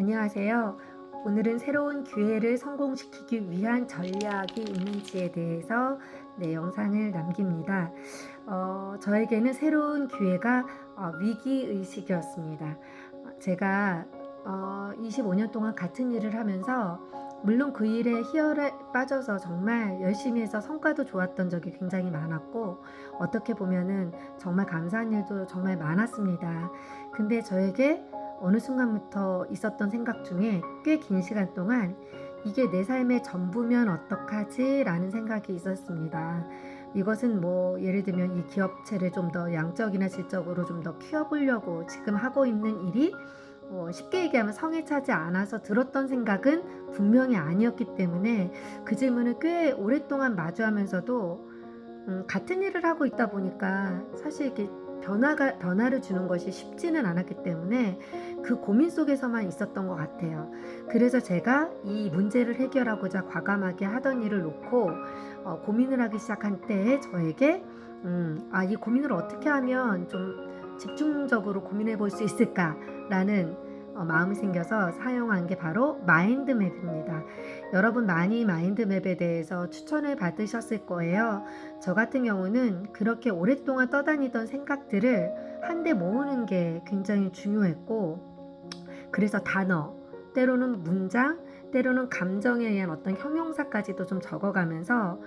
안녕하세요. 오늘은 새로운 기회를 성공시키기 위한 전략이 있는지에 대해서 영상을 남깁니다. 저에게는 새로운 기회가 위기의식이었습니다. 제가 25년 동안 같은 일을 하면서 물론 그 일에 희열에 빠져서 정말 열심히 해서 성과도 좋았던 적이 굉장히 많았고 어떻게 보면은 정말 감사한 일도 정말 많았습니다. 근데 저에게 어느 순간부터 있었던 생각 중에 꽤 긴 시간 동안 이게 내 삶의 전부면 어떡하지? 라는 생각이 있었습니다. 이것은 뭐 예를 들면 이 기업체를 좀 더 양적이나 질적으로 좀 더 키워보려고 지금 하고 있는 일이 쉽게 얘기하면 성에 차지 않아서 들었던 생각은 분명히 아니었기 때문에 그 질문을 꽤 오랫동안 마주하면서도 같은 일을 하고 있다 보니까 사실 이렇게 변화를 주는 것이 쉽지는 않았기 때문에 그 고민 속에서만 있었던 것 같아요. 그래서 제가 이 문제를 해결하고자 과감하게 하던 일을 놓고 고민을 하기 시작한 때에 저에게 이 고민을 어떻게 하면 좀 집중적으로 고민해 볼 수 있을까라는 마음이 생겨서 사용한 게 바로 마인드맵입니다. 여러분 많이 마인드맵에 대해서 추천을 받으셨을 거예요. 저 같은 경우는 그렇게 오랫동안 떠다니던 생각들을 한데 모으는 게 굉장히 중요했고, 그래서 단어, 때로는 문장, 때로는 감정에 의한 어떤 형용사까지도 좀 적어가면서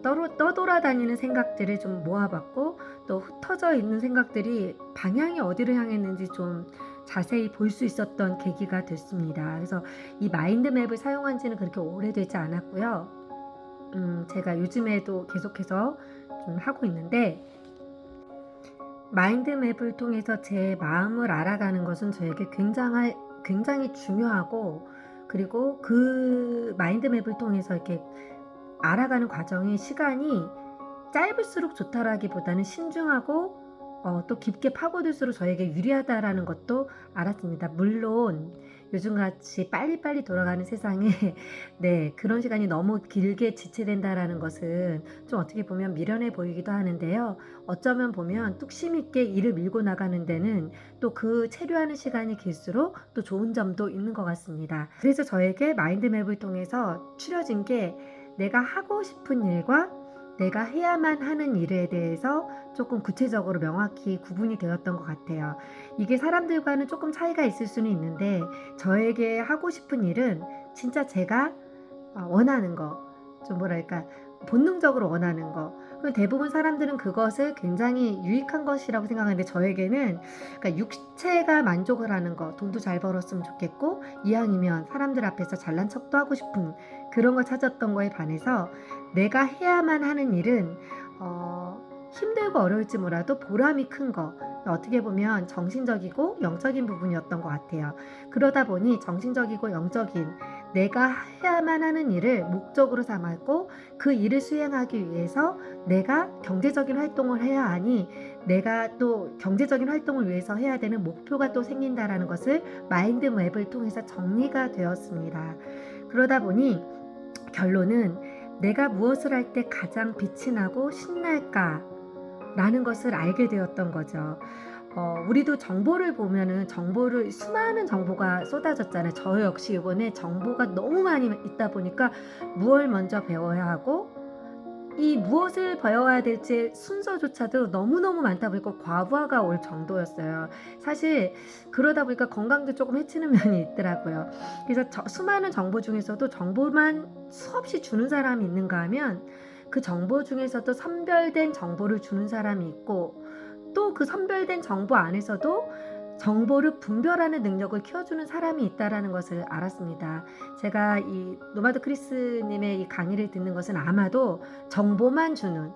떠돌아다니는 생각들을 좀 모아봤고, 또 흩어져 있는 생각들이 방향이 어디로 향했는지 좀 자세히 볼 수 있었던 계기가 됐습니다. 그래서 이 마인드맵을 사용한 지는 그렇게 오래되지 않았고요. 제가 요즘에도 계속해서 좀 하고 있는데, 마인드맵을 통해서 제 마음을 알아가는 것은 저에게 굉장히 중요하고, 그리고 그 마인드맵을 통해서 이렇게 알아가는 과정이 시간이 짧을수록 좋다라기보다는 신중하고 또 깊게 파고들수록 저에게 유리하다라는 것도 알았습니다. 물론 요즘같이 빨리빨리 돌아가는 세상에 그런 시간이 너무 길게 지체된다라는 것은 좀 어떻게 보면 미련해 보이기도 하는데요. 어쩌면 보면 뚝심 있게 일을 밀고 나가는 데는 또 그 체류하는 시간이 길수록 또 좋은 점도 있는 것 같습니다. 그래서 저에게 마인드맵을 통해서 추려진 게 내가 하고 싶은 일과 내가 해야만 하는 일에 대해서 조금 구체적으로 명확히 구분이 되었던 것 같아요. 이게 사람들과는 조금 차이가 있을 수는 있는데 저에게 하고 싶은 일은 진짜 제가 원하는 거, 좀 뭐랄까 본능적으로 원하는 거. 대부분 사람들은 그것을 굉장히 유익한 것이라고 생각하는데 저에게는 그러니까 육체가 만족을 하는 거, 돈도 잘 벌었으면 좋겠고 이왕이면 사람들 앞에서 잘난 척도 하고 싶은 그런 걸 찾았던 거에 반해서 내가 해야만 하는 일은 힘들고 어려울지 몰라도 보람이 큰 거, 어떻게 보면 정신적이고 영적인 부분이었던 것 같아요. 그러다 보니 정신적이고 영적인 내가 해야만 하는 일을 목적으로 삼았고 그 일을 수행하기 위해서 내가 경제적인 활동을 해야 하니 내가 또 경제적인 활동을 위해서 해야 되는 목표가 또 생긴다라는 것을 마인드맵을 통해서 정리가 되었습니다. 그러다 보니 결론은 내가 무엇을 할 때 가장 빛이 나고 신날까? 라는 것을 알게 되었던 거죠. 우리도 정보를 보면은 수많은 정보가 쏟아졌잖아요. 저 역시 이번에 정보가 너무 많이 있다 보니까 무엇을 먼저 배워야 하고 이 무엇을 배워야 될지 순서조차도 너무너무 많다 보니까 과부하가 올 정도였어요. 사실 그러다 보니까 건강도 조금 해치는 면이 있더라고요. 그래서 수많은 정보 중에서도 정보만 수없이 주는 사람이 있는가 하면 그 정보 중에서도 선별된 정보를 주는 사람이 있고 또 그 선별된 정보 안에서도 정보를 분별하는 능력을 키워주는 사람이 있다라는 것을 알았습니다. 제가 이 노마드 크리스님의 이 강의를 듣는 것은 아마도 정보만 주는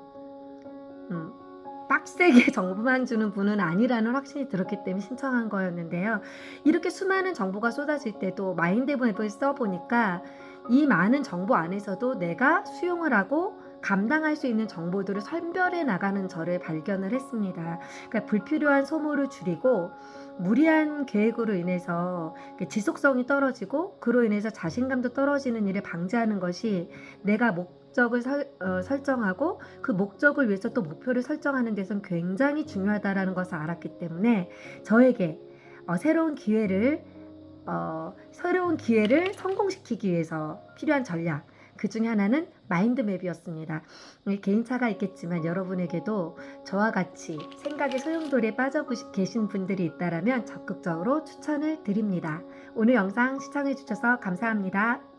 빡세게 정보만 주는 분은 아니라는 확신이 들었기 때문에 신청한 거였는데요. 이렇게 수많은 정보가 쏟아질 때도 마인드맵을 써보니까 이 많은 정보 안에서도 내가 수용을 하고 감당할 수 있는 정보들을 선별해 나가는 저를 발견을 했습니다. 그러니까 불필요한 소모를 줄이고 무리한 계획으로 인해서 지속성이 떨어지고 그로 인해서 자신감도 떨어지는 일을 방지하는 것이 내가 목적을 설정하고 그 목적을 위해서 또 목표를 설정하는 데선 굉장히 중요하다라는 것을 알았기 때문에 저에게 새로운 기회를 새로운 기회를 성공시키기 위해서 필요한 전략, 그 중에 하나는 마인드맵이었습니다. 개인차가 있겠지만 여러분에게도 저와 같이 생각의 소용돌이에 빠져 계신 분들이 있다면 적극적으로 추천을 드립니다. 오늘 영상 시청해 주셔서 감사합니다.